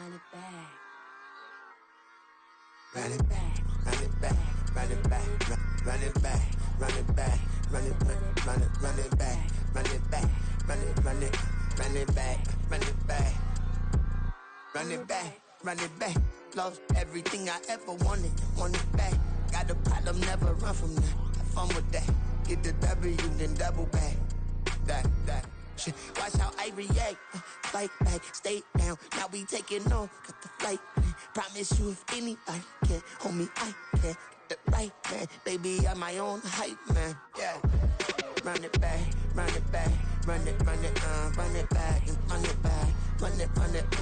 Run it back. Run it back, run it back, run it back, run it back, run it back, run it back, run it back, run it back, run it back, run it back, run it back, run it back. Lost everything I ever wanted it back. Got a problem, never run from that. Have fun with that. Get the W, then double back. That shit. Watch how I react. Fight back, stay down. Now we taking off. Got the flight plan. Promise you if anybody can, homie, I can. Get the right man. Baby, I'm my own hype man. Yeah. Run it back, run it back. Run it back, and run it back. Run it,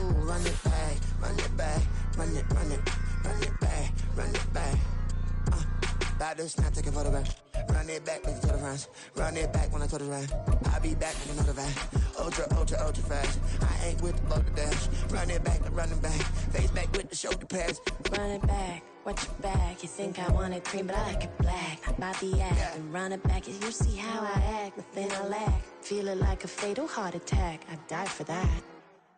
ooh, run it back. Run it back, run it back, run it back. About to snap, take a photograph. Run it back, make it to the runs. Run it back when I told the run. I'll be back with another van. Ultra fast. I ain't with the blow the dash. Run it back, running back. Face back with the shoulder pads. Run it back, watch your back. You think I want it cream, but I like it black. About the act, yeah. And run it back. You see how I act, nothing I lack. Feeling like a fatal heart attack. I'd die for that.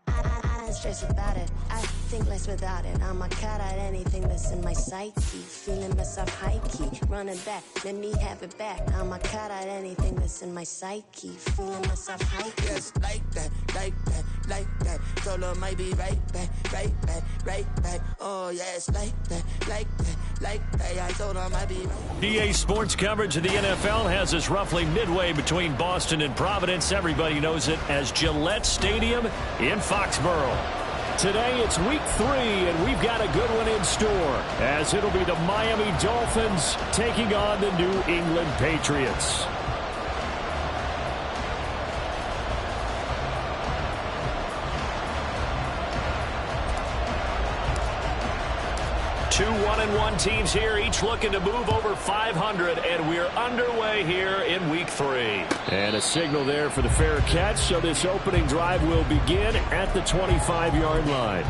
I don't stress about it. I think less without it. I'ma cut out anything that's in my psyche. Feeling myself high key. Running back, let me have it back. I'ma cut out anything that's in my psyche. Feeling myself high key. Yes, like that, like that, like that. Solo might be right back, right back, right back. Oh yes, like that, like that, like that. I told her I might be right back. EA Sports coverage of the NFL has us roughly midway between Boston and Providence. Everybody knows it as Gillette Stadium in Foxborough. Today it's week 3, and we've got a good one in store, as it'll be the Miami Dolphins taking on the New England Patriots. Two 1-1 teams here, each looking to move over 500, and we're underway here in week 3. And a signal there for the fair catch, so this opening drive will begin at the 25-yard line.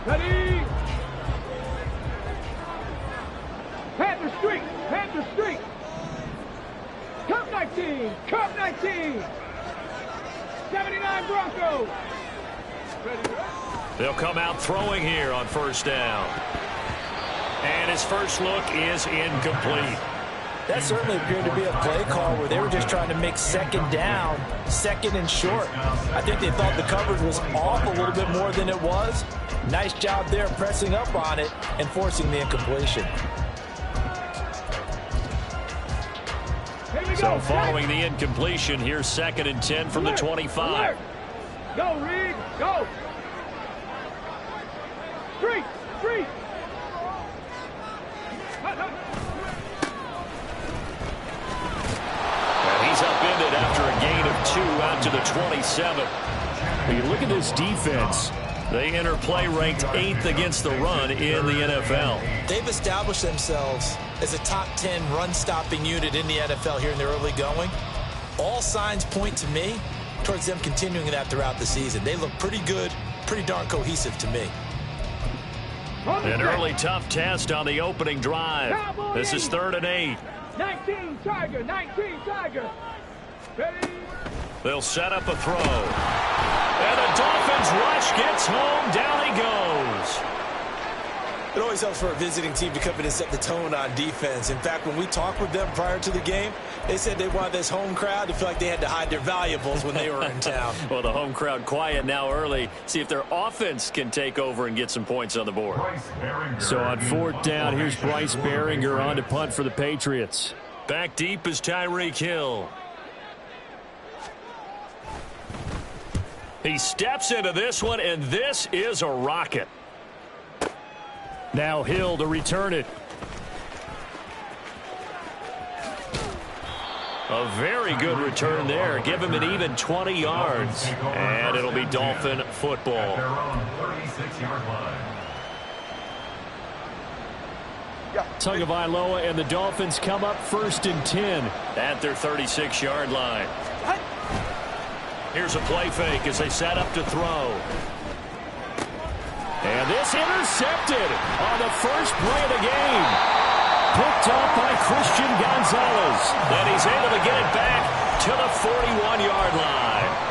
Ready? Panther Street! Panther Street! Cup 19! Cup 19! 79 Broncos! Ready? They'll come out throwing here on first down. And his first look is incomplete. That certainly appeared to be a play call where they were just trying to make second down, second and short. I think they thought the coverage was off a little bit more than it was. Nice job there pressing up on it and forcing the incompletion. So following the incompletion, here's 2nd and 10 from the 25. Go, Reed, go! Street, street! And he's upended after a gain of 2 out to the 27. When you look at this defense, they enter play ranked 8th against the run in the NFL. They've established themselves as a top 10 run-stopping unit in the NFL here in the early going. All signs point to me towards them continuing that throughout the season. They look pretty good, pretty darn cohesive to me. An early tough test on the opening drive. This is 3rd and 8. 19 Tiger, 19 Tiger. Ready? They'll set up a throw. And the Dolphins rush gets home. Down he goes. It always helps for a visiting team to come in and set the tone on defense. In fact, when we talked with them prior to the game, they said they wanted this home crowd to feel like they had to hide their valuables when they were in town. Well, the home crowd quiet now early. See if their offense can take over and get some points on the board. So on 4th down, here's Bryce Behringer on to punt for the Patriots. Back deep is Tyreek Hill. He steps into this one, and this is a rocket. Now Hill to return it. A very good return there. Give him an even 20 yards. And it'll be Dolphin football. Tagovailoa and the Dolphins come up 1st and 10 at their 36-yard line. Here's a play fake as they set up to throw. And this intercepted on the first play of the game. Picked up by Christian Gonzalez. And he's able to get it back to the 41-yard line.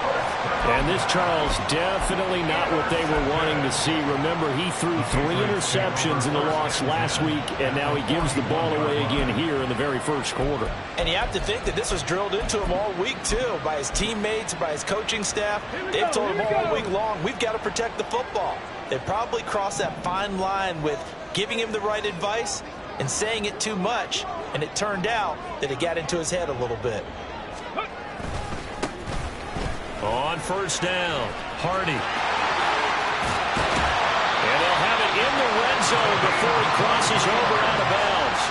And this, Charles, definitely not what they were wanting to see. Remember, he threw 3 interceptions in the loss last week, and now he gives the ball away again here in the very first quarter. And you have to think that this was drilled into him all week, too, by his teammates, by his coaching staff. They've told him all week long, we've got to protect the football. They probably crossed that fine line with giving him the right advice and saying it too much, and it turned out that it got into his head a little bit. On first down, Hardy. And they'll have it in the red zone before he crosses over out of bounds.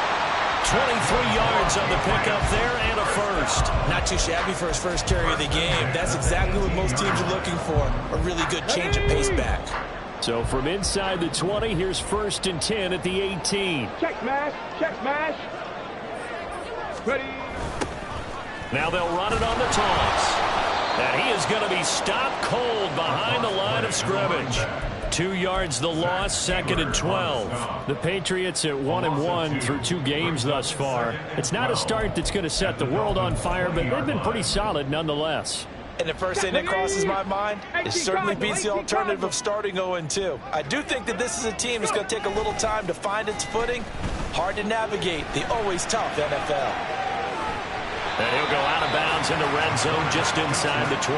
23 yards on the pickup there and a first. Not too shabby for his first carry of the game. That's exactly what most teams are looking for, a really good change of pace back. So from inside the 20, here's 1st and 10 at the 18. Check smash, check smash. Ready. Now they'll run it on the toss. And he is going to be stopped cold behind the line of scrimmage. 2 yards the loss, 2nd and 12. The Patriots at 1-1 through 2 games thus far. It's not a start that's going to set the world on fire, but they've been pretty solid nonetheless. And the first thing that crosses my mind, it certainly beats the alternative of starting 0-2. I do think that this is a team that's going to take a little time to find its footing. Hard to navigate the always tough NFL. And he'll go out of bounds in the red zone just inside the 20.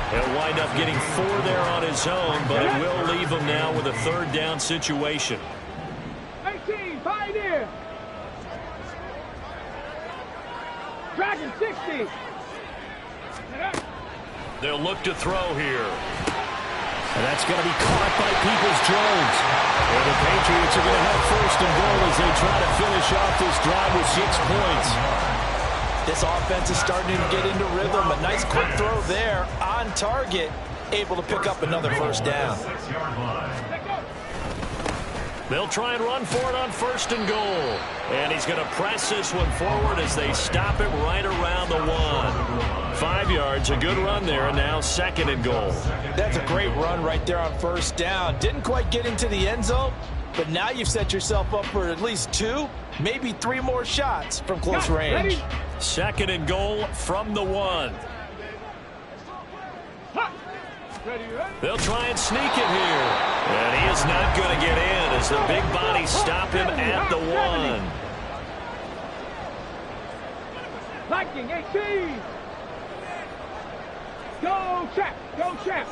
He'll wind up getting 4 there on his own, but it will leave him now with a 3rd down situation. 18, Pioneer. Dragon 60. They'll look to throw here. And that's going to be caught by Peoples-Jones. And the Patriots are going to have 1st and goal as they try to finish off this drive with 6 points. This offense is starting to get into rhythm. A nice quick throw there on target, able to pick up another 1st down. They'll try and run for it on 1st and goal. And he's going to press this one forward as they stop it right around the 1. 5 yards, a good run there, and now 2nd and goal. That's a great run right there on 1st down. Didn't quite get into the end zone, but now you've set yourself up for at least 2, maybe 3 more shots from close range. 2nd and goal from the 1. They'll try and sneak it here. And he is not going to get in as the big bodies stop him at the 1. Viking 18. Go, Chap. Go, Chap.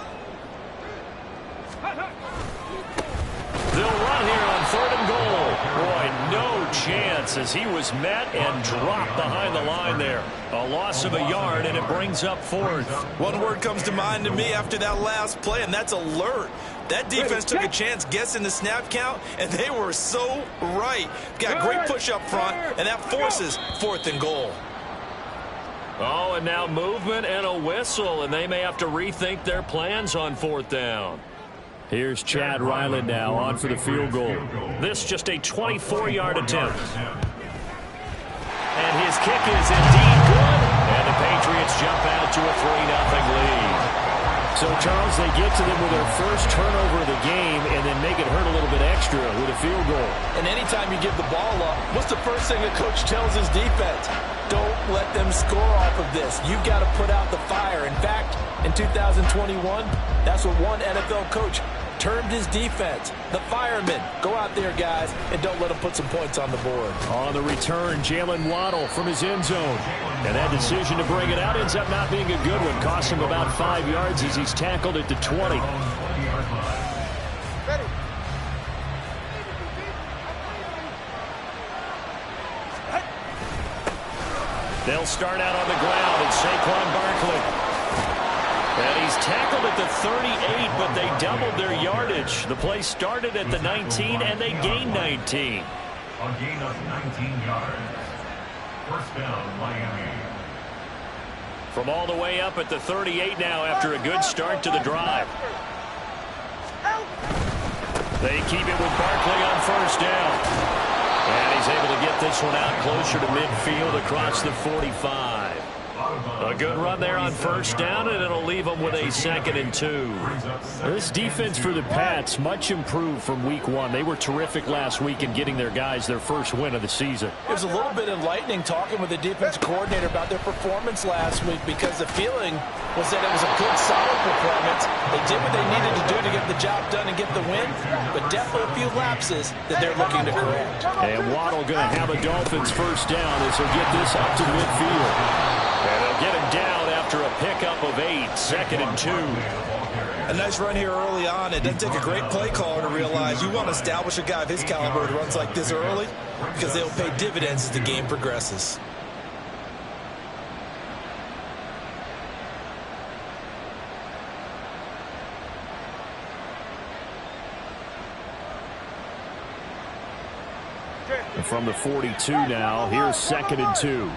They'll run here on 3rd and goal. Boy, no chance as he was met and dropped behind the line there. A loss of a yard, and it brings up 4th. One word comes to mind to me after that last play, and that's alert. That defense took a chance guessing the snap count, and they were so right. Got a great push up front, and that forces 4th and goal. Oh, and now movement and a whistle, and they may have to rethink their plans on 4th down. Here's Chad Ryland now on for the field goal. This just a 24-yard attempt. And his kick is indeed good. And the Patriots jump out to a 3-0 lead. So, Charles, they get to them with their first turnover of the game and then make it hurt a little bit extra with a field goal. And anytime you give the ball up, what's the first thing a coach tells his defense? Don't let them score off of this. You've got to put out the fire. In fact, in 2021, that's what one NFL coach termed his defense. The firemen. Go out there, guys, and don't let them put some points on the board. On the return, Jalen Waddle from his end zone. And that decision to bring it out ends up not being a good one. Cost him about 5 yards as he's tackled at the 20. They'll start out on the ground, and Saquon Barkley. And he's tackled at the 38, but they doubled their yardage. The play started at the 19, and they gained 19. A gain of 19 yards. First down, Miami. From all the way up at the 38 now after a good start to the drive. They keep it with Barkley on first down. And he's able to get this one out closer to midfield across the 45. A good run there on first down, and it'll leave them with a 2nd and 2. This defense for the Pats, much improved from week 1. They were terrific last week in getting their guys their first win of the season. It was a little bit enlightening talking with the defense coordinator about their performance last week, because the feeling was that it was a good, solid performance. They did what they needed to do to get the job done and get the win, but definitely a few lapses that they're looking to correct. And Waddle going to have a Dolphins first down as he'll get this up to midfield. And they'll get him down after a pickup of 8, 2nd and 2. A nice run here early on. It doesn't take a great play caller to realize you want to establish a guy of his caliber who runs like this early, because they'll pay dividends as the game progresses. And from the 42 now, here's 2nd and 2.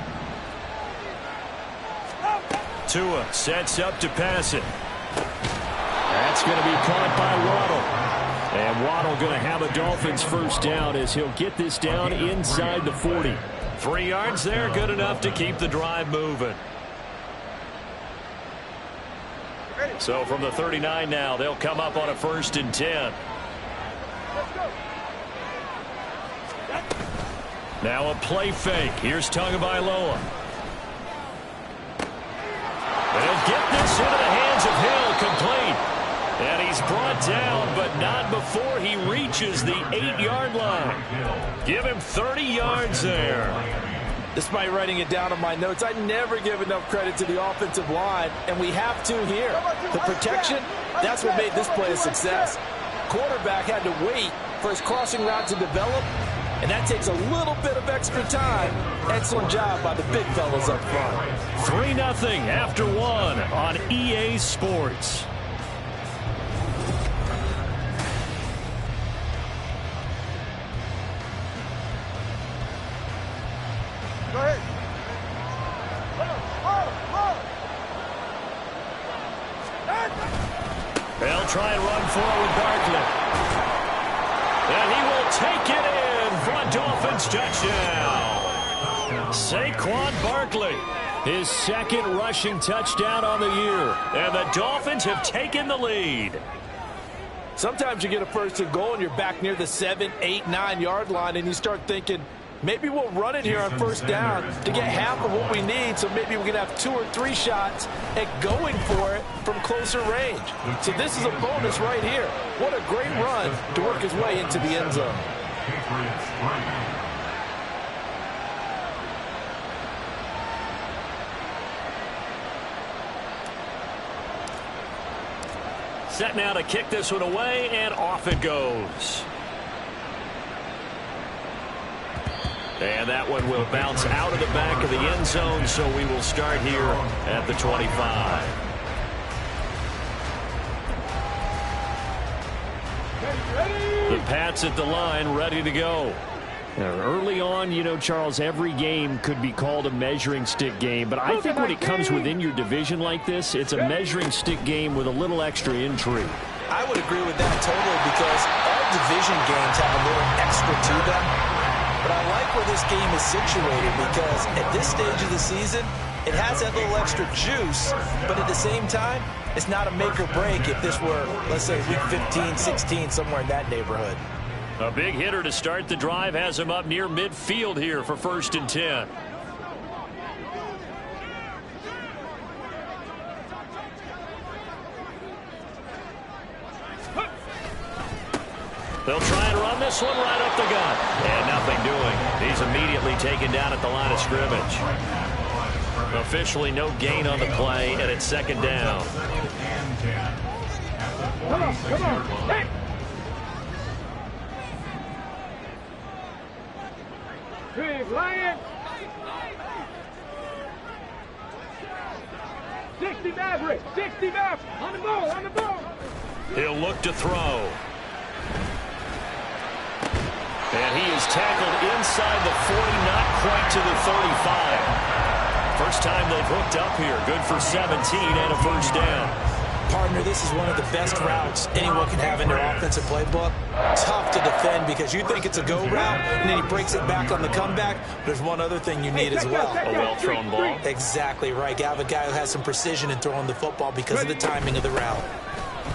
Tua sets up to pass it. That's going to be caught by Waddle. And Waddle going to have a Dolphins first down as he'll get this down inside the 40. 3 yards there, good enough to keep the drive moving. So from the 39 now, they'll come up on a 1st and 10. Now a play fake. Here's Tagovailoa. They'll get this into the hands of Hill, complete. And he's brought down, but not before he reaches the 8-yard line. Give him 30 yards there. Despite writing it down on my notes, I never give enough credit to the offensive line, and we have to here. The protection, that's what made this play a success. Quarterback had to wait for his crossing route to develop, and that takes a little bit of extra time. Excellent job by the big fellas up front. 3-0 after 1 on EA Sports. Go ahead. They'll try and run forward Barkley. And he will take it in for a Dolphins touchdown. Saquon Barkley, his 2nd rushing touchdown on the year. And the Dolphins have taken the lead. Sometimes you get a 1st and goal and you're back near the 7, 8, 9-yard line, and you start thinking, maybe we'll run it here on 1st down to get half of what we need, so maybe we can have 2 or 3 shots at going for it from closer range. So this is a bonus right here. What a great run to work his way into the end zone. Set now to kick this one away, and off it goes. And that one will bounce out of the back of the end zone, so we will start here at the 25. The Pats at the line, ready to go. Early on, you know, Charles, every game could be called a measuring stick game, but I think when it comes within your division like this, it's a measuring stick game with a little extra intrigue. I would agree with that totally, because all division games have a little extra to them. But I like where this game is situated, because at this stage of the season, it has that little extra juice, but at the same time, it's not a make or break if this were, let's say, week 15, 16, somewhere in that neighborhood. A big hitter to start the drive has him up near midfield here for 1st and 10. They'll try and run this one right up the gut. And nothing doing. He's immediately taken down at the line of scrimmage. Officially no gain on the play, and it's 2nd down. Come on, come on. Hey. Big Lion. 60 Maverick. 60 Maverick. On the ball, on the ball. He'll look to throw. And he is tackled inside the 40, not quite to the 35. First time they've hooked up here. Good for 17 and a 1st down. Part partner, this is one of the best routes anyone can have in their offensive playbook. Tough to defend because you think it's a go route, and then he breaks it back on the comeback. There's one other thing you need as well. A well-thrown ball. Exactly right. You have a guy who has some precision in throwing the football because of the timing of the route.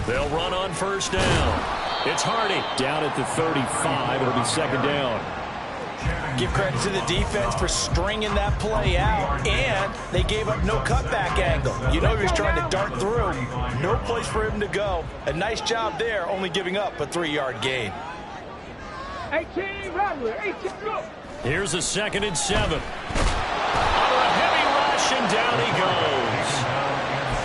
They'll run on first down. It's Hardy. Down at the 35. It'll be second down. Give credit to the defense for stringing that play out, and they gave up no cutback angle. You know he was trying to dart through. No place for him to go. A nice job there, only giving up a 3-yard gain. 18, Robert, 18, go. Here's a 2nd and 7. Under a heavy rush, and down he goes.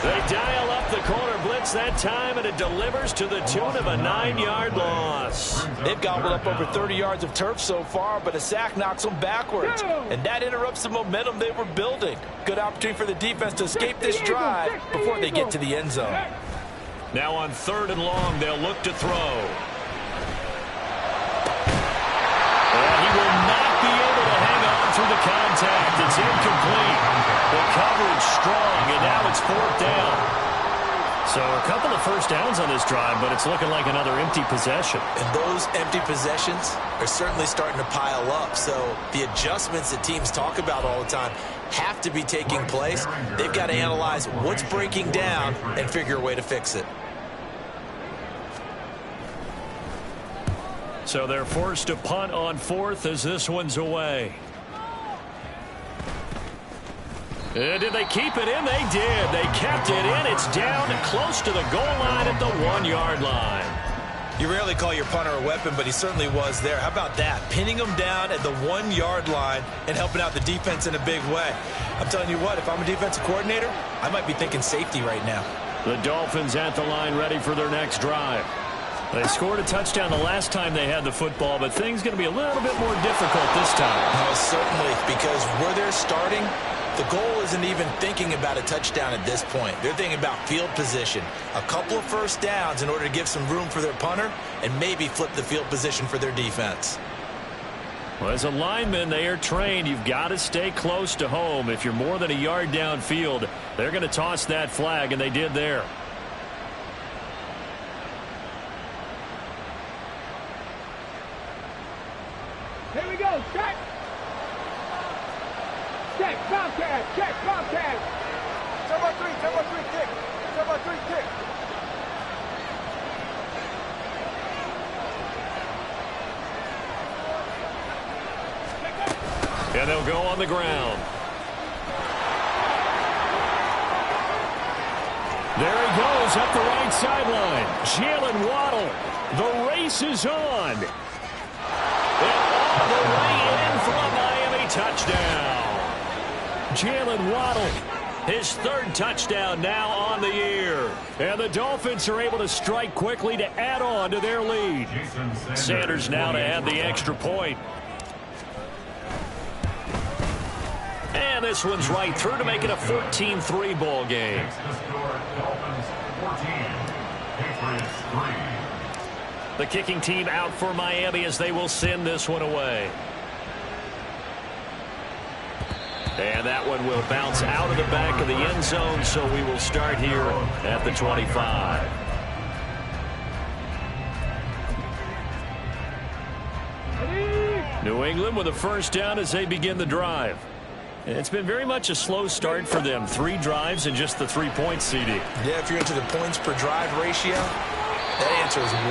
They dial up the corner blitz that time, and it delivers to the tune of a 9-yard loss. They've gobbled up over 30 yards of turf so far, but a sack knocks them backwards, and that interrupts the momentum they were building. Good opportunity for the defense to escape this drive before they get to the end zone. Now on 3rd and long, they'll look to throw. And he will not be able to hang on through the contact. It's incomplete. The coverage strong, and now it's 4th down. So a couple of first downs on this drive, but it's looking like another empty possession. And those empty possessions are certainly starting to pile up. So the adjustments that teams talk about all the time have to be taking place. They've got to analyze what's breaking down and figure a way to fix it. So they're forced to punt on 4th as this one's away. Did they keep it in? They did. They kept it in. It's down close to the goal line at the 1-yard line. You rarely call your punter a weapon, but he certainly was there. How about that? Pinning him down at the 1-yard line and helping out the defense in a big way. I'm telling you what, if I'm a defensive coordinator, I might be thinking safety right now. The Dolphins at the line ready for their next drive. They scored a touchdown the last time they had the football, but things going to be a little bit more difficult this time. Oh, certainly, because where they're starting, the goal isn't even thinking about a touchdown at this point. They're thinking about field position. A couple of first downs in order to give some room for their punter and maybe flip the field position for their defense. Well, as a lineman, they are trained. You've got to stay close to home. If you're more than a yard downfield, they're going to toss that flag, and they did there. Here we go, check. Check, Bobcat, check, Bobcat. 7-3, kick. 7-3, kick. And they'll go on the ground. There he goes up the right sideline. Jalen Waddle. The race is on. And all the way in for a Miami touchdown. Jalen Waddle, his 3rd touchdown now on the year. And the Dolphins are able to strike quickly to add on to their lead. Sanders now to add the extra point. And this one's right through to make it a 14-3 ball game. The kicking team out for Miami as they will send this one away. And that one will bounce out of the back of the end zone, so we will start here at the 25. New England with a first down as they begin the drive. It's been very much a slow start for them. 3 drives and just the 3 points, CD. Yeah, if you're into the points per drive ratio, that answer is 1.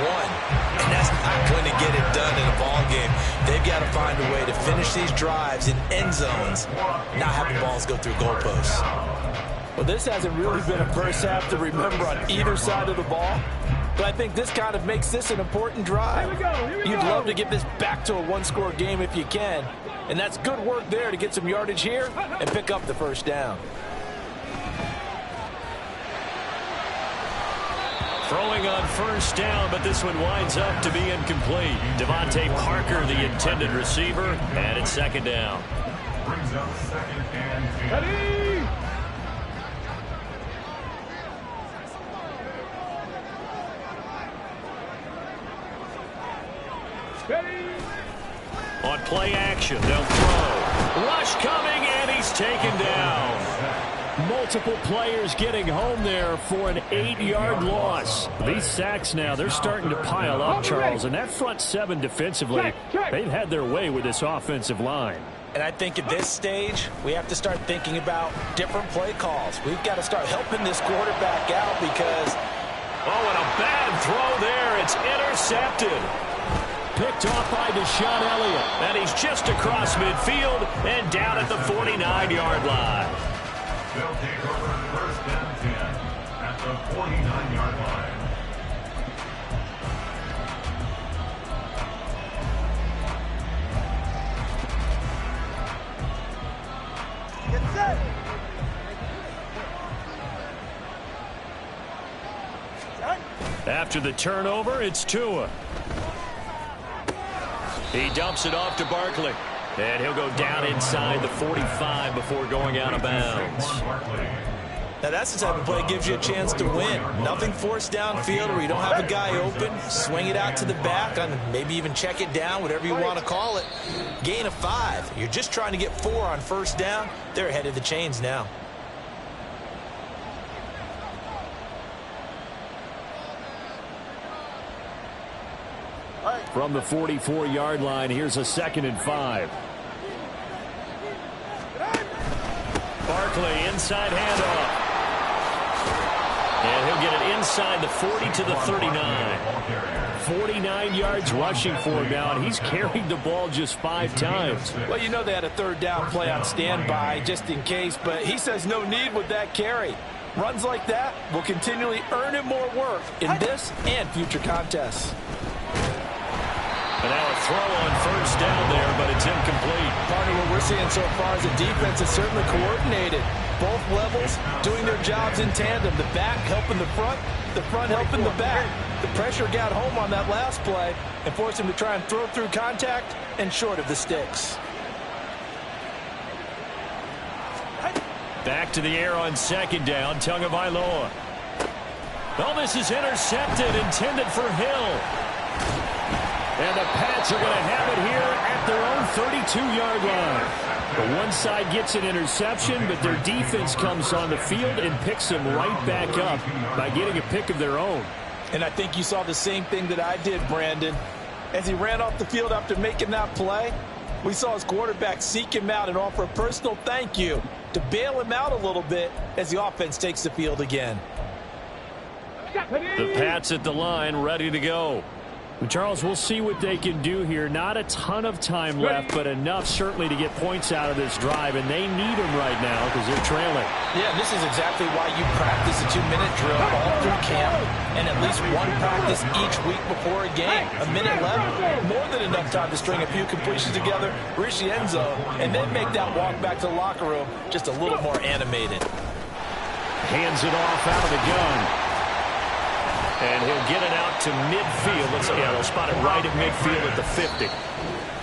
And that's not going to get it done in a ball game. They've got to find a way to finish these drives in end zones, not have the balls go through goalposts. Well, this hasn't really been a first half to remember on either side of the ball. But I think this kind of makes this an important drive. Here we go. You'd love to get this back to a 1-score game if you can. And that's good work there to get some yardage here and pick up the first down. Throwing on first down, but this one winds up to be incomplete. Devontae Parker, the intended receiver, and it's second down. Brings up 2nd and 10. Ready? Ready? On play action, they'll throw. Rush coming, and he's taken down. Multiple players getting home there for an 8-yard loss. These sacks now, they're starting to pile up, Charles. And that front seven defensively, they've had their way with this offensive line. And I think at this stage, we have to start thinking about different play calls. We've got to start helping this quarterback out because... Oh, and a bad throw there. It's intercepted. Picked off by Deshaun Elliott. And he's just across midfield and down at the 49-yard line. They'll take over first and 10 at the 49-yard line. Get set. After the turnover, it's Tua. He dumps it off to Barkley. And he'll go down inside the 45 before going out of bounds. Now that's the type of play that gives you a chance to win. Nothing forced downfield where you don't have a guy open. Swing it out to the back, maybe even check it down, whatever you want to call it. Gain of 5. You're just trying to get 4 on first down. They're ahead of the chains now. From the 44-yard line, here's a 2nd and 5. Barkley, inside handoff. And he'll get it inside the 40 to the 39. 49 yards rushing for him now, and he's carried the ball just 5 times. Well, you know they had a 3rd down play on standby just in case, but he says no need with that carry. Runs like that will continually earn him more work in this and future contests. And now a throw on first down there, but it's incomplete. Partner, what we're seeing so far is the defense is certainly coordinated. Both levels doing their jobs in tandem. The back helping the front helping the back. The pressure got home on that last play and forced him to try and throw through contact and short of the sticks. Back to the air on 2nd down, Tagovailoa. Well, this is intercepted, intended for Hill. And the Pats are going to have it here at their own 32-yard line. The one side gets an interception, but their defense comes on the field and picks them right back up by getting a pick of their own. And I think you saw the same thing that I did, Brandon. As he ran off the field after making that play, we saw his quarterback seek him out and offer a personal thank you to bail him out a little bit as the offense takes the field again. The Pats at the line, ready to go. Charles, we'll see what they can do here. Not a ton of time left, but enough certainly to get points out of this drive, and they need them right now because they're trailing. Yeah, this is exactly why you practice a 2-minute drill all through camp and at least one practice each week before a game. A minute left, more than enough time to string a few completions together, reach the end zone, and then make that walk back to the locker room just a little more animated. Hands it off out of the gun. And he'll get it out to midfield. They'll spot it right at midfield at the 50.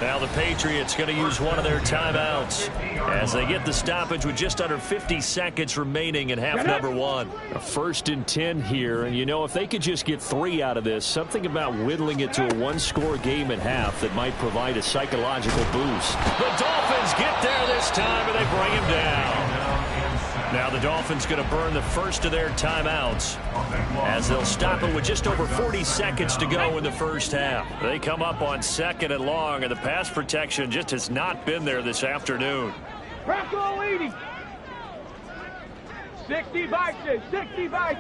Now the Patriots going to use one of their timeouts as they get the stoppage with just under 50 seconds remaining in half number 1. A 1st and 10 here, and you know, if they could just get 3 out of this, something about whittling it to a 1-score game at half that might provide a psychological boost. The Dolphins get there this time, and they bring him down. Now the Dolphins going to burn the first of their timeouts as they'll stop it with just over 40 seconds to go in the first half. They come up on 2nd and long, and the pass protection just has not been there this afternoon. Crackle 80. 65, 65.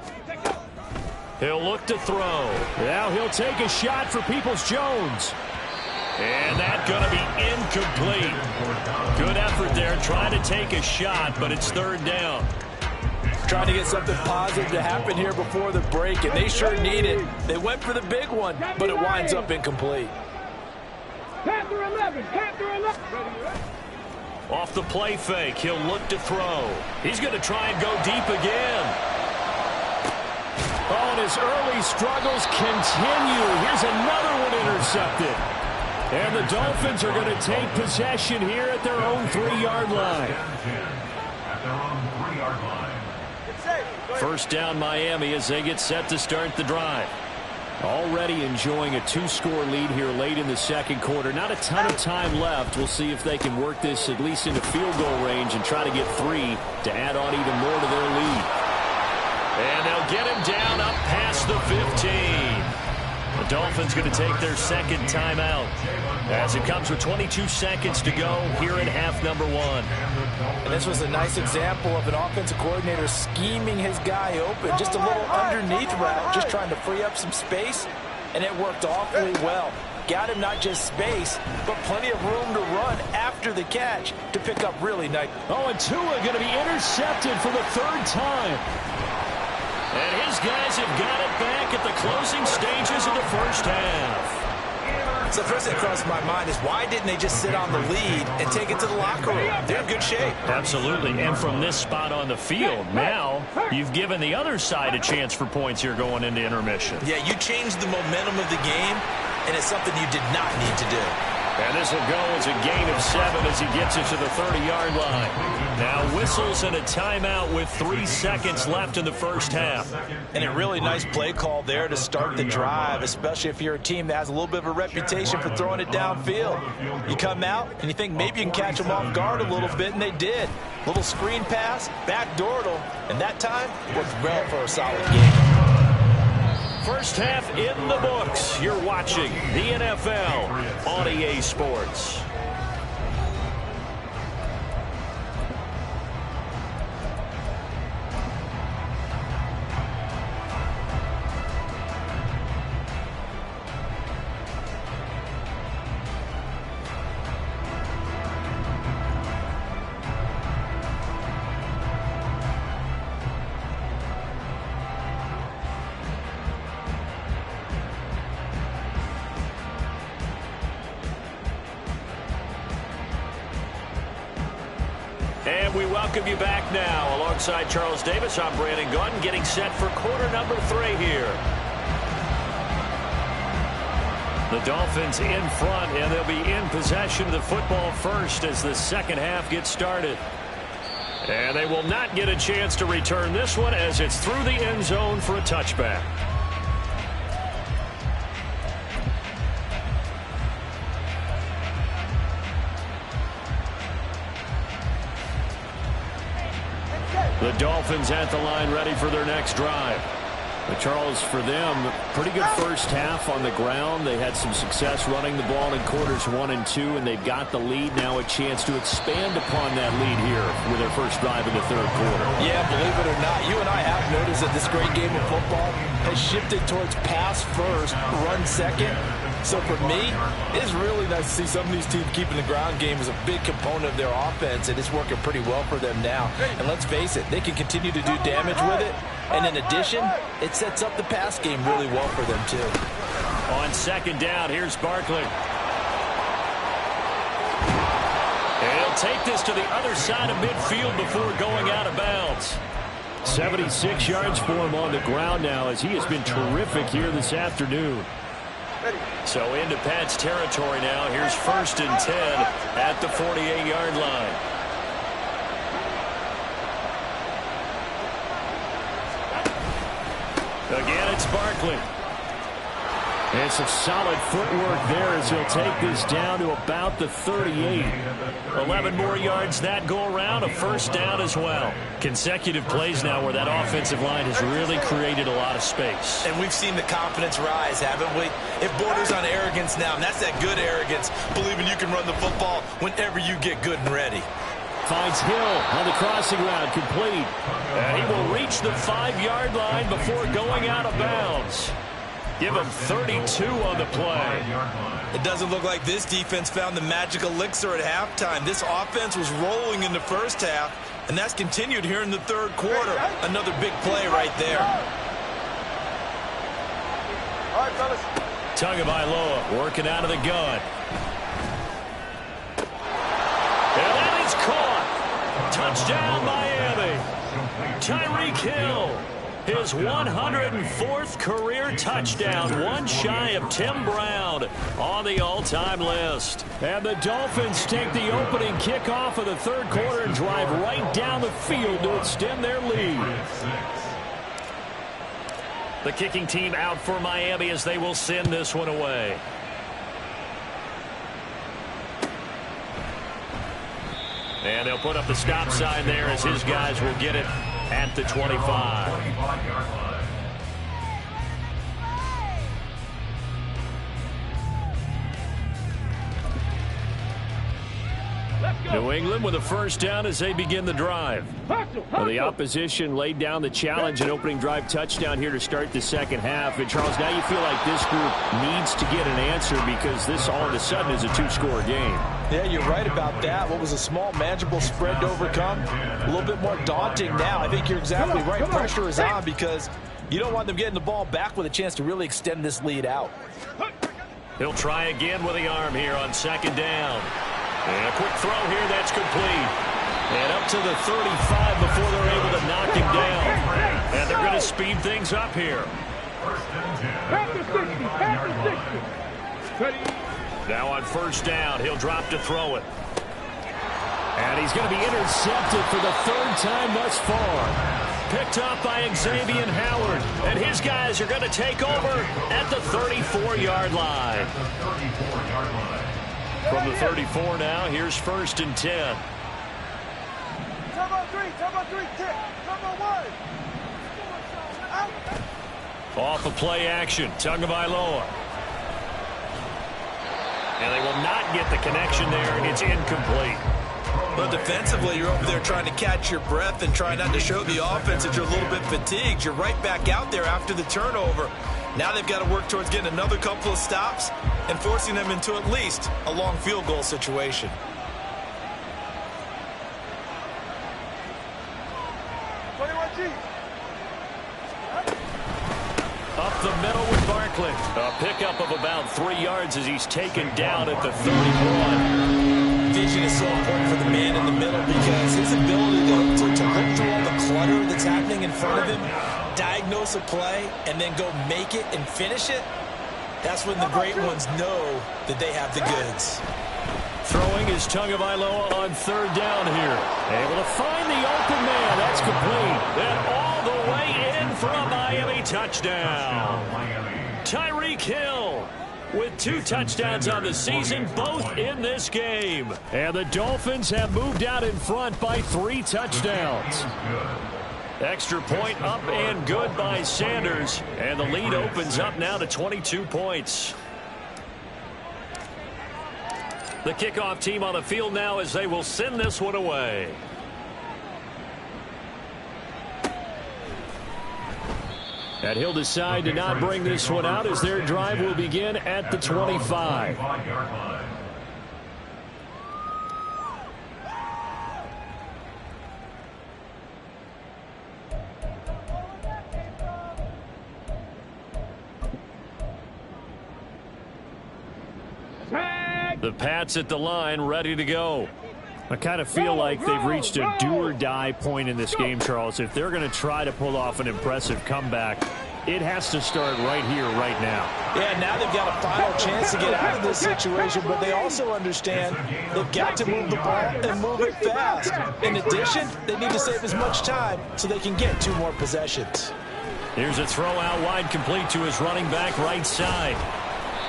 He'll look to throw. Now he'll take a shot for Peoples-Jones. And that's going to be incomplete. Good effort there trying to take a shot, but it's 3rd down. Trying to get something positive to happen here before the break, and they sure need it. They went for the big one, but it winds up incomplete. Panther 11, Panther 11. Off the play fake, he'll look to throw. He's going to try and go deep again. Oh, and his early struggles continue. Here's another one intercepted. And the Dolphins are going to take possession here at their own 3-yard line. At their own 3-yard line. First down Miami as they get set to start the drive. Already enjoying a 2-score lead here late in the second quarter. Not a ton of time left. We'll see if they can work this at least into field goal range and try to get 3 to add on even more to their lead. And they'll get him down up past the 15. The Dolphins going to take their second timeout as it comes with 22 seconds to go here in half number 1. And this was a nice example of an offensive coordinator scheming his guy open. Just a little underneath route, just trying to free up some space, and it worked awfully well. Got him not just space, but plenty of room to run after the catch to pick up really nice. Oh, and Tua going to be intercepted for the 3rd time. And his guys have got it back at the closing stages of the first half. So the first thing that crosses my mind is why didn't they just sit on the lead and take it to the locker room? They're in good shape. Absolutely. And from this spot on the field, now you've given the other side a chance for points here going into intermission. Yeah, you changed the momentum of the game, and it's something you did not need to do. And this will go as a gain of 7 as he gets it to the 30-yard line. Now whistles and a timeout with 3 seconds left in the first half. And a really nice play call there to start the drive, especially if you're a team that has a little bit of a reputation for throwing it downfield. You come out and you think maybe you can catch them off guard a little bit, and they did. Little screen pass, backdoored them, and that time worked well for a solid game. First half in the books. You're watching the NFL on EA Sports. And we welcome you back now. Alongside Charles Davis, I'm Brandon Gaudin, getting set for quarter number 3 here. The Dolphins in front, and they'll be in possession of the football first as the second half gets started. And they will not get a chance to return this one as it's through the end zone for a touchback. The Dolphins at the line ready for their next drive. But Charles, for them, pretty good first half on the ground. They had some success running the ball in quarters 1 and 2, and they've got the lead now, a chance to expand upon that lead here with their first drive in the third quarter. Yeah, believe it or not, you and I have noticed that this great game of football has shifted towards pass first, run second. So for me, it's really nice to see some of these teams keeping the ground game as a big component of their offense, and it's working pretty well for them now. And let's face it, they can continue to do damage with it. And in addition, it sets up the pass game really well for them, too. On second down, here's Barkley. And he'll take this to the other side of midfield before going out of bounds. 76 yards for him on the ground now as he has been terrific here this afternoon. So into Pat's territory now. Here's 1st and 10 at the 48-yard line. Again, it's Barkley. And some solid footwork there as he'll take this down to about the 38. 11 more yards that go around, a first down as well. Consecutive plays now where that offensive line has really created a lot of space. And we've seen the confidence rise, haven't we? It borders on arrogance now, and that's that good arrogance, believing you can run the football whenever you get good and ready. Finds Hill on the crossing route, complete. And he will reach the 5-yard line before going out of bounds. Give him 32 on the play. It doesn't look like this defense found the magic elixir at halftime. This offense was rolling in the first half, and that's continued here in the third quarter. Another big play right there. All right, fellas. Tagovailoa working out of the gun. And that is caught. Touchdown, Miami. Tyreek Hill. His 104th career touchdown, one shy of Tim Brown on the all-time list. And the Dolphins take the opening kickoff of the third quarter and drive right down the field to extend their lead. The kicking team out for Miami as they will send this one away. And they'll put up the stop sign there as his guys will get it at the 25. New England with a first down as they begin the drive. Well, the opposition laid down the challenge and opening drive touchdown here to start the second half. And, Charles, now you feel like this group needs to get an answer because this all of a sudden is a two-score game. Yeah, you're right about that. What was a small, manageable spread to overcome, a little bit more daunting now. I think you're exactly right. Pressure is on because you don't want them getting the ball back with a chance to really extend this lead out. He'll try again with the arm here on second down. And a quick throw here that's complete. And up to the 35 before they're able to knock him down. And they're going to speed things up here. Now on first down, he'll drop to throw it. And he's going to be intercepted for the third time thus far. Picked up by Xavier Howard. And his guys are going to take over at the 34-yard line. From the 34 now, here's first and 10. Off of play action, Tagovailoa. And they will not get the connection there. It's incomplete. But defensively, you're over there trying to catch your breath and try not to show the offense that you're a little bit fatigued. You're right back out there after the turnover. Now they've got to work towards getting another couple of stops and forcing them into at least a long field goal situation. Up the middle with Barkley. A pickup of about 3 yards as he's taken down at the 31. Vision is so important for the man in the middle because his ability to look through all the clutter that's happening in front of him, diagnose a play, and then go make it and finish it, that's when the great ones know that they have the goods. Throwing is Tagovailoa on third down here. Able to find the open man. That's complete. And all the way in for a Miami touchdown. Tyreek Hill with 2 touchdowns on the season, both in this game. And the Dolphins have moved out in front by 3 touchdowns. Extra point up and good by Sanders. And the lead opens up now to 22 points. The kickoff team on the field now as they will send this one away. And he'll decide to not bring this one out as their drive will begin at the 25. The Pats at the line, ready to go. I kind of feel like they've reached a do-or-die point in this game, Charles. If they're going to try to pull off an impressive comeback, it has to start right here, right now. Yeah, now they've got a final chance to get out of this situation, but they also understand they've got to move the ball and move it fast. In addition, they need to save as much time so they can get 2 more possessions. Here's a throw out wide, complete to his running back right side.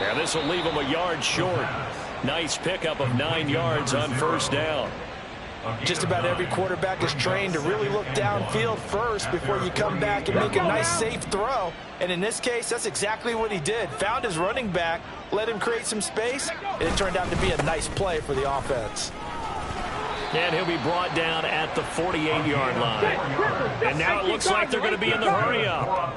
And this will leave him a yard short. Nice pickup of 9 yards on first down. Just about every quarterback is trained to really look downfield first before you come back and make a nice, safe throw. And in this case, that's exactly what he did. Found his running back, let him create some space, and it turned out to be a nice play for the offense. And he'll be brought down at the 48-yard line. And now it looks like they're going to be in the hurry-up.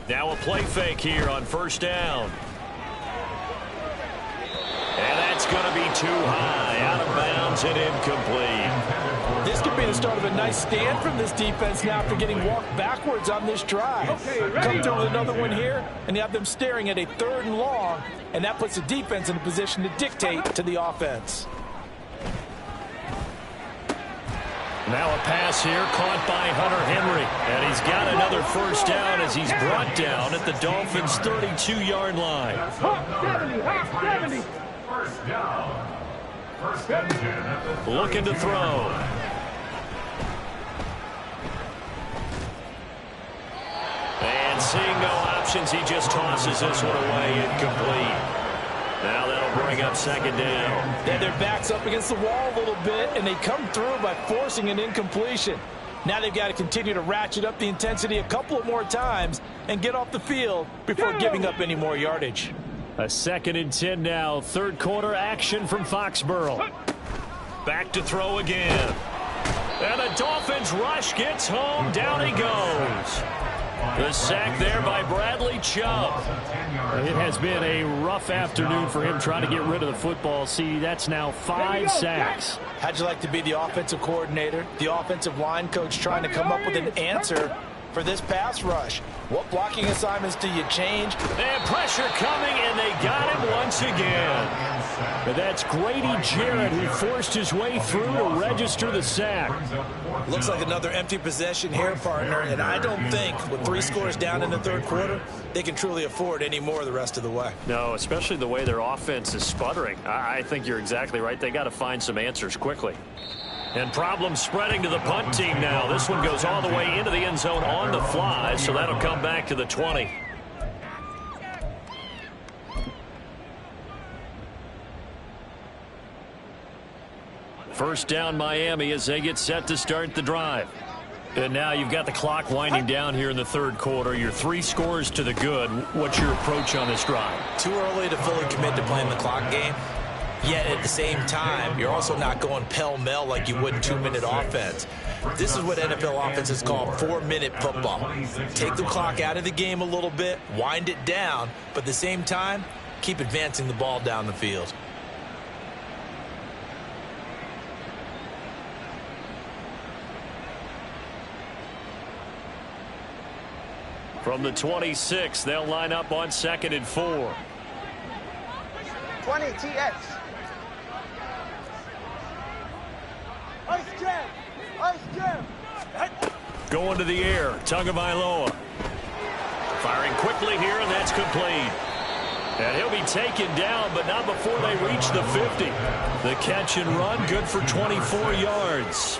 Now a play fake here on first down. And that's going to be too high, out of bounds and incomplete. This could be the start of a nice stand from this defense now after getting walked backwards on this drive. Come through with another one here, and you have them staring at a 3rd and long, and that puts the defense in a position to dictate to the offense. Now a pass here caught by Hunter Henry. And he's got another first down as he's brought down at the Dolphins' 32-yard line. First down. First and 10 at the looking to throw. Seeing no options, he just tosses this one away, incomplete. Now that'll bring up second down. Yeah, their back's up against the wall a little bit, and they come through by forcing an incompletion. Now they've got to continue to ratchet up the intensity a couple of more times and get off the field before giving up any more yardage. A 2nd and 10 now. Third quarter action from Foxborough. Back to throw again. And the Dolphins rush gets home. Down he goes. The sack there by Bradley Chubb. It has been a rough afternoon for him trying to get rid of the football. See, that's now 5 sacks. How'd you like to be the offensive coordinator, the offensive line coach trying to come up with an answer for this pass rush? What blocking assignments do you change? And pressure coming, and they got him once again. But that's Grady Jarrett who forced his way through to register the sack. Looks like another empty possession here, partner, and I don't think with 3 scores down in the third quarter, they can truly afford any more the rest of the way. No, especially the way their offense is sputtering. I think you're exactly right. They got to find some answers quickly. And problems spreading to the punt team now. This one goes all the way into the end zone on the fly, so that'll come back to the 20. First down Miami as they get set to start the drive. And now you've got the clock winding down here in the third quarter. You're 3 scores to the good. What's your approach on this drive? Too early to fully commit to playing the clock game. Yet at the same time, you're also not going pell-mell like you would in 2-minute offense. This is what NFL offenses call 4-minute football. Take the clock out of the game a little bit, wind it down, but at the same time, keep advancing the ball down the field. From the 26, they'll line up on 2nd and 4. 20 TX. Ice jam! Ice jam! Going to the air, Tagovailoa. Firing quickly here, and that's complete. And he'll be taken down, but not before they reach the 50. The catch and run, good for 24 yards.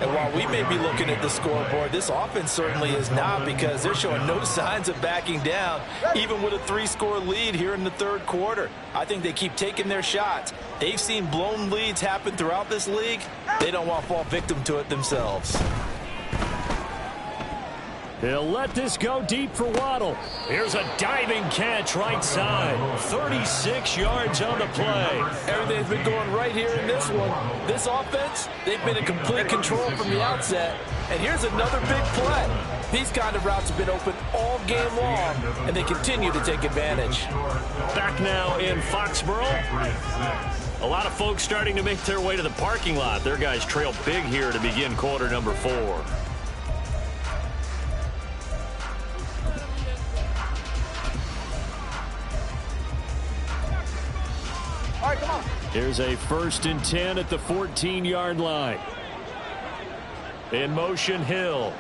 And while we may be looking at the scoreboard, this offense certainly is not, because they're showing no signs of backing down, even with a 3-score lead here in the third quarter. I think they keep taking their shots. They've seen blown leads happen throughout this league. They don't want to fall victim to it themselves. He'll let this go deep for Waddle. Here's a diving catch right side. 36 yards on the play. Everything's been going right here in this one. This offense, they've been in complete control from the outset. And here's another big play. These kind of routes have been open all game long, and they continue to take advantage. Back now in Foxborough. A lot of folks starting to make their way to the parking lot. Their guys trail big here to begin quarter number 4. All right, come on. Here's a 1st and 10 at the 14-yard line. In motion, Hill.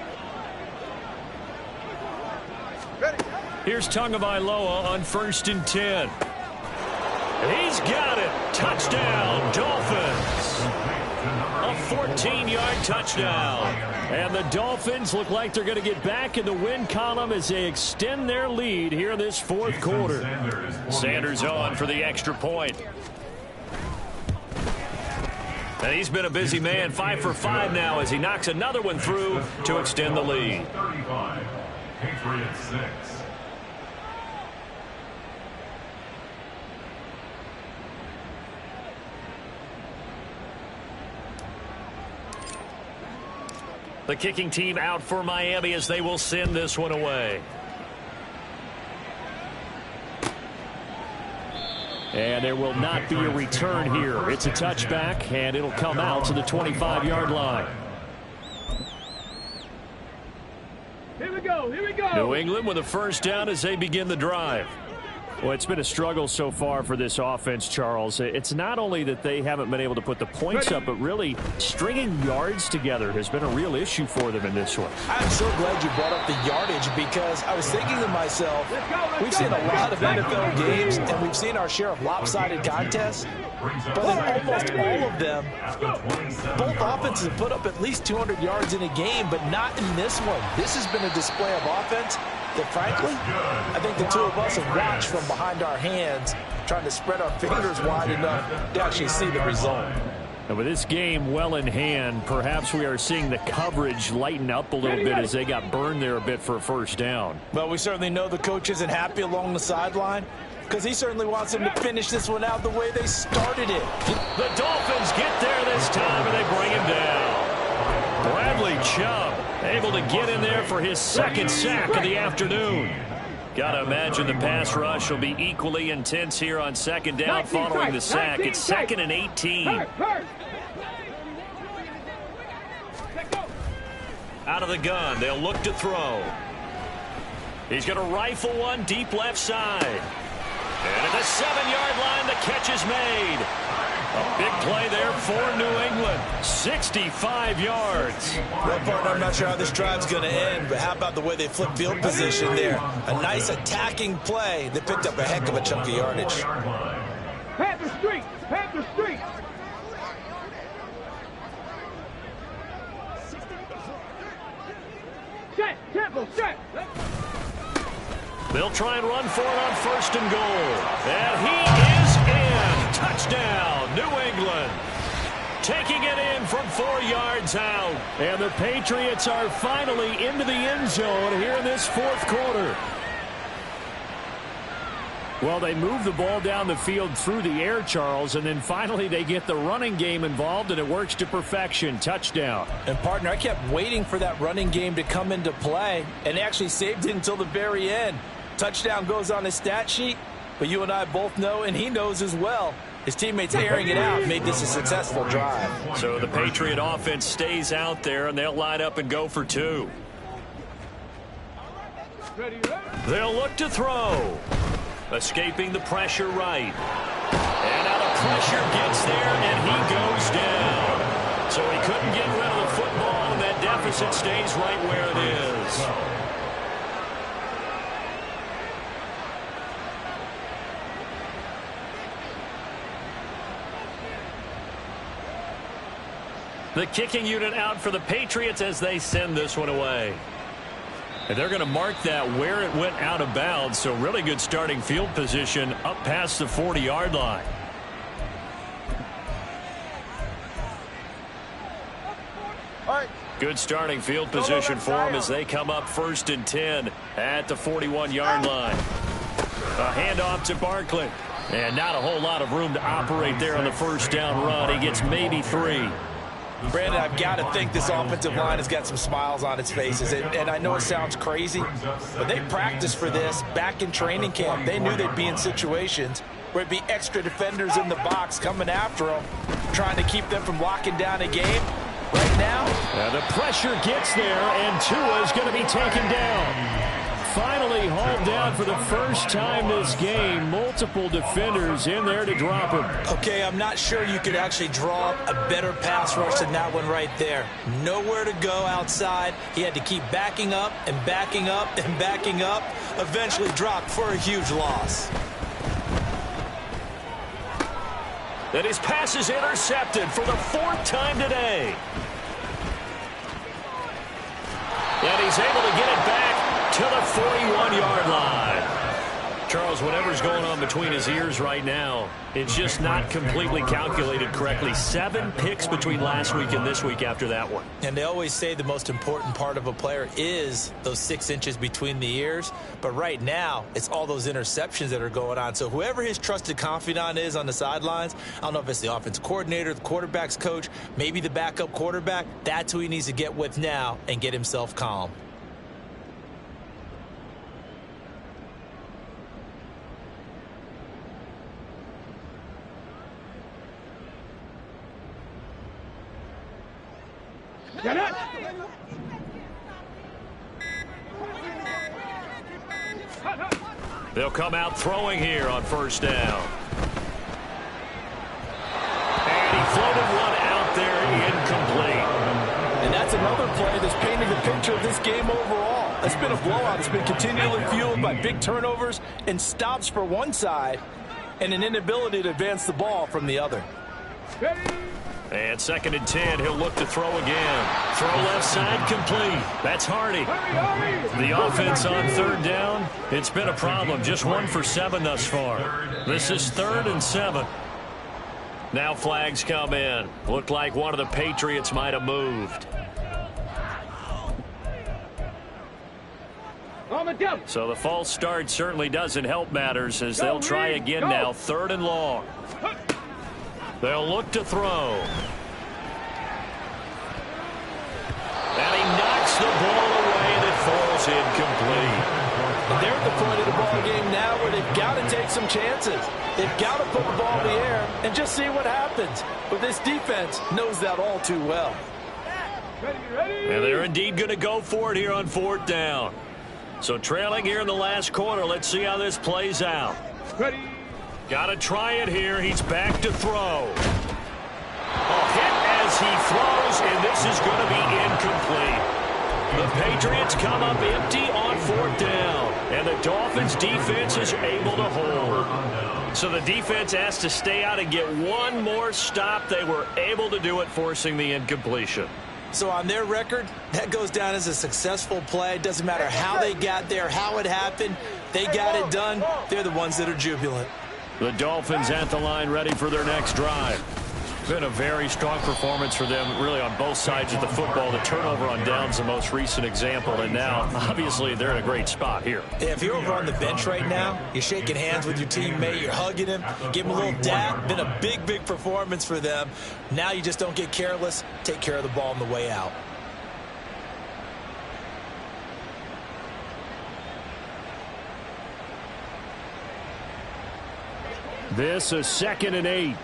Ready. Here's Tagovailoa on 1st and 10. He's got it. Touchdown, Dolphins. A 14-yard touchdown. And the Dolphins look like they're going to get back in the win column as they extend their lead here in this fourth quarter. Sanders on for the extra point. And he's been a busy man, 5 for 5 now as he knocks another one through to extend the lead. 35, Patriots 6. The kicking team out for Miami as they will send this one away. And there will not be a return here. It's a touchback, and it'll come out to the 25-yard line. Here we go. Here we go. New England with a first down as they begin the drive. Well, it's been a struggle so far for this offense, Charles. It's not only that they haven't been able to put the points up, but really stringing yards together has been a real issue for them in this one. I'm so glad you brought up the yardage, because I was thinking to myself, we've seen a lot of NFL games, and we've seen our share of lopsided contests, but in almost all of them, both offenses have put up at least 200 yards in a game, but not in this one. This has been a display of offense that, frankly, I think the two of us have watched from behind our hands, trying to spread our fingers wide enough to actually see the result. And with this game well in hand, perhaps we are seeing the coverage lighten up a little bit as they got burned there a bit for a first down. Well, we certainly know the coach isn't happy along the sideline because he certainly wants them to finish this one out the way they started it. The Dolphins get there this time, and they bring him down. Bradley Chubb able to get in there for his second sack of the afternoon. Got to imagine the pass rush will be equally intense here on second down following the sack. It's 2nd and 18. Out of the gun, they'll look to throw. He's going to rifle one deep left side. And at the 7-yard line, the catch is made. A big play there for New England. 65 yards. Well, partner, I'm not sure how this drive's going to end, but how about the way they flip field position there? A nice attacking play that picked up a heck of a chunk of yardage. Panther Street! Panther Street! Set! Temple! Set! They'll try and run for it on 1st and goal. And he is in. Touchdown, New England. Taking it in from 4 yards out. And the Patriots are finally into the end zone here in this 4th quarter. Well, they move the ball down the field through the air, Charles, and then finally they get the running game involved, and it works to perfection. Touchdown. And, partner, I kept waiting for that running game to come into play, and they actually saved it until the very end. Touchdown goes on his stat sheet, but you and I both know, and he knows as well, his teammates airing it out made this a successful drive. So the Patriot offense stays out there, and they'll line up and go for 2. They'll look to throw. Escaping the pressure right. And now the pressure gets there, and he goes down. So he couldn't get rid of the football, and that deficit stays right where it is. The kicking unit out for the Patriots as they send this one away. And they're going to mark that where it went out of bounds, so really good starting field position up past the 40-yard line. Good starting field position for them as they come up 1st and 10 at the 41-yard line. A handoff to Barkley. And not a whole lot of room to operate there on the first down run. He gets maybe 3. Brandon, I've got to think this offensive line has got some smiles on its faces. And I know it sounds crazy, but they practiced for this back in training camp. They knew they'd be in situations where it'd be extra defenders in the box coming after them, trying to keep them from locking down a game. Right now, the pressure gets there, and Tua is going to be taken down. Finally hauled down for the first time this game. Multiple defenders in there to drop him. Okay, I'm not sure you could actually draw up a better pass rush than that one right there. Nowhere to go outside. He had to keep backing up and backing up and backing up. Eventually dropped for a huge loss. And his pass is intercepted for the 4th time today. And he's able to get it back to the 41-yard line. Charles, whatever's going on between his ears right now, it's just not completely calculated correctly. 7 picks between last week and this week after that one. And they always say the most important part of a player is those 6 inches between the ears. But right now, it's all those interceptions that are going on. So whoever his trusted confidant is on the sidelines, I don't know if it's the offensive coordinator, the quarterback's coach, maybe the backup quarterback, that's who he needs to get with now and get himself calm. Get it! They'll come out throwing here on 1st down. And he floated one out there, incomplete. And that's another play that's painting the picture of this game overall. It's been a blowout. It's been continually fueled by big turnovers and stops for one side and an inability to advance the ball from the other. Ready, And 2nd and 10, he'll look to throw again. Throw left side, complete. That's Hardy. The offense on 3rd down, it's been a problem. Just 1 for 7 thus far. This is 3rd and 7. Now flags come in. Looked like one of the Patriots might have moved. So the false start certainly doesn't help matters as they'll try again now. 3rd and long. They'll look to throw. And he knocks the ball away and it falls incomplete. And they're at the point of the ball game now where they've got to take some chances. They've got to put the ball in the air and just see what happens. But this defense knows that all too well. And they're indeed going to go for it here on 4th down. So trailing here in the last quarter. Let's see how this plays out. Got to try it here. He's back to throw. A hit as he throws, and this is going to be incomplete. The Patriots come up empty on 4th down, and the Dolphins' defense is able to hold. So the defense has to stay out and get one more stop. They were able to do it, forcing the incompletion. So on their record, that goes down as a successful play. Doesn't matter how they got there, how it happened. They got it done. They're the ones that are jubilant. The Dolphins at the line ready for their next drive. Been a very strong performance for them, really, on both sides of the football. The turnover on downs, the most recent example, and now, obviously, they're in a great spot here. Yeah, if you're over on the bench right now, you're shaking hands with your teammate, you're hugging him, give him a little dap. Been a big, big performance for them. Now you just don't get careless. Take care of the ball on the way out. This is 2nd and 8.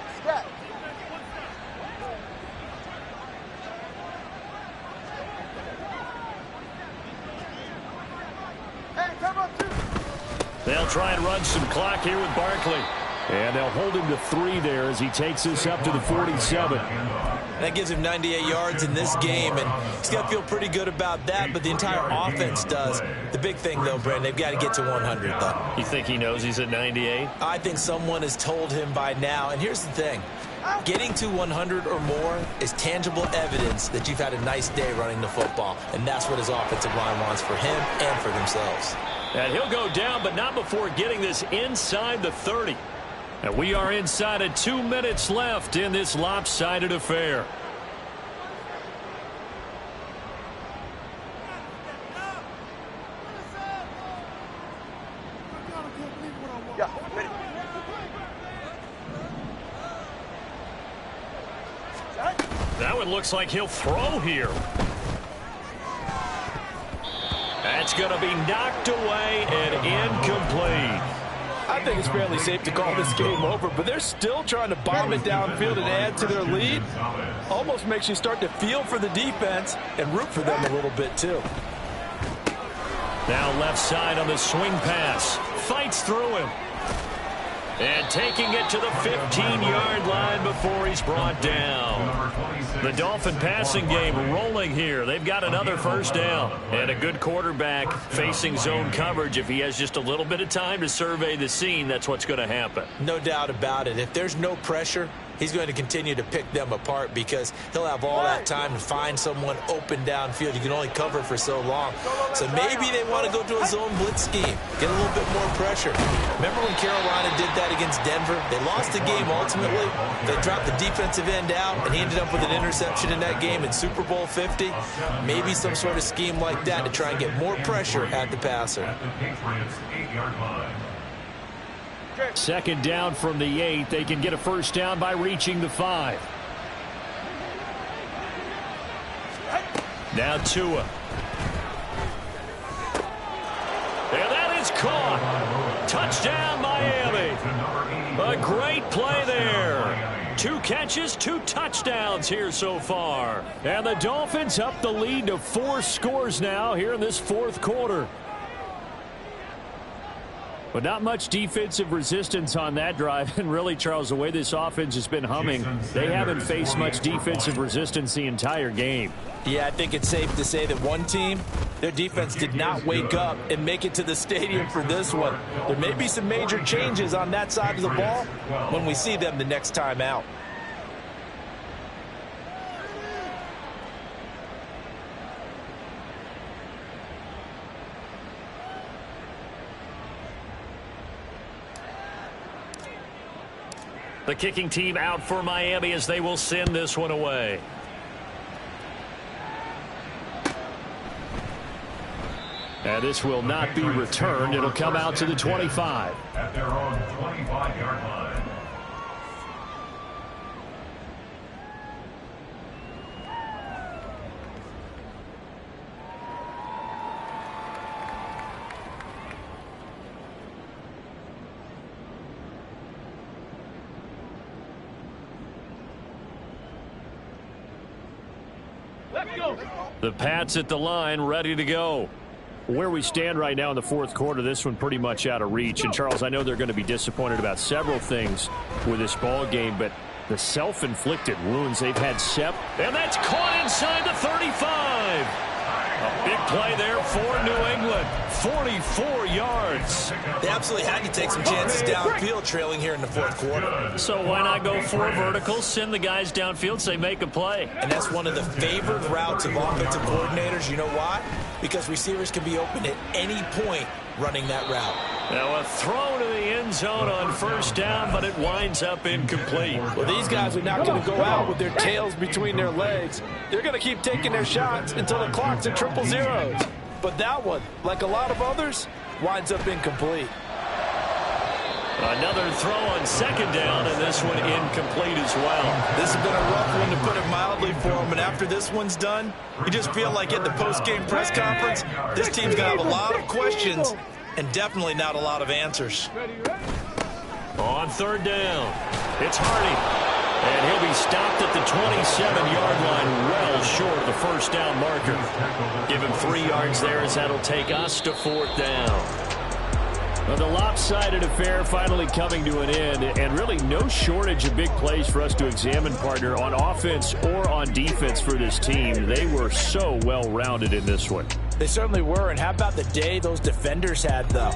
They'll try and run some clock here with Barkley. And they'll hold him to 3 there as he takes this up to the 47. That gives him 98 yards in this game, and he's got to feel pretty good about that, but the entire offense does. The big thing, though, Brandon, they've got to get to 100, though. You think he knows he's at 98? I think someone has told him by now, and here's the thing. Getting to 100 or more is tangible evidence that you've had a nice day running the football, and that's what his offensive line wants for him and for themselves. And he'll go down, but not before getting this inside the 30. And we are inside of 2 minutes left in this lopsided affair. That one looks like he'll throw here. That's going to be knocked away and incomplete. I think it's fairly safe to call this game over, but they're still trying to bomb it downfield and add to their lead. Almost makes you start to feel for the defense and root for them a little bit, too. Now left side on the swing pass. Fights through him. And taking it to the 15-yard line before he's brought down. The Dolphin passing game rolling here. They've got another first down. And a good quarterback facing zone coverage. If he has just a little bit of time to survey the scene, that's what's going to happen. No doubt about it. If there's no pressure, he's going to continue to pick them apart because he'll have all that time to find someone open downfield. You can only cover for so long. So maybe they want to go to a zone blitz scheme, get a little bit more pressure. Remember when Carolina did that against Denver? They lost the game ultimately. They dropped the defensive end out, and he ended up with an interception in that game in Super Bowl 50. Maybe some sort of scheme like that to try and get more pressure at the passer. At the Patriots' 8-yard line. 2nd down from the 8. They can get a first down by reaching the 5. Now Tua. And that is caught. Touchdown, Miami. A great play there. 2 catches, 2 touchdowns here so far. And the Dolphins up the lead to 4 scores now here in this 4th quarter. But not much defensive resistance on that drive. And really, Charles, the way this offense has been humming, they haven't faced much defensive resistance the entire game. Yeah, I think it's safe to say that one team, their defense did not wake up and make it to the stadium for this one. There may be some major changes on that side of the ball when we see them the next time out. The kicking team out for Miami as they will send this one away. And this will not be returned. It'll come out to the 25. At their own 25-yard line. The Pats at the line, ready to go. Where we stand right now in the fourth quarter, this one pretty much out of reach. And, Charles, I know they're going to be disappointed about several things with this ball game, but the self-inflicted wounds they've had, and that's caught inside the 35. A big play there for New England. 44 yards. They absolutely had to take some chances downfield trailing here in the fourth quarter. So why not go 4 verticals, send the guys downfield, say make a play. And that's one of the favored routes of offensive coordinators. You know why? Because receivers can be open at any point running that route. Now a throw to the end zone on first down, but it winds up incomplete. Well, these guys are not going to go out with their tails between their legs. They're going to keep taking their shots until the clock's at 000. But that one, like a lot of others, winds up incomplete. Another throw on second down, and this one incomplete as well. This has been a rough one, to put it mildly, for him. And after this one's done, you just feel like at the post-game press conference, this team's going to have a lot of questions and definitely not a lot of answers. On third down, it's Hardy. And he'll be stopped at the 27-yard line, well short of the first down marker. Give him 3 yards there as that'll take us to fourth down. Well, the lopsided affair finally coming to an end, and really no shortage of big plays for us to examine, partner, on offense or on defense for this team. They were so well-rounded in this one. They certainly were, and how about the day those defenders had, though?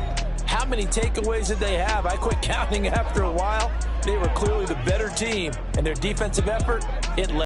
How many takeaways did they have? I quit counting after a while. They were clearly the better team, and their defensive effort, it led.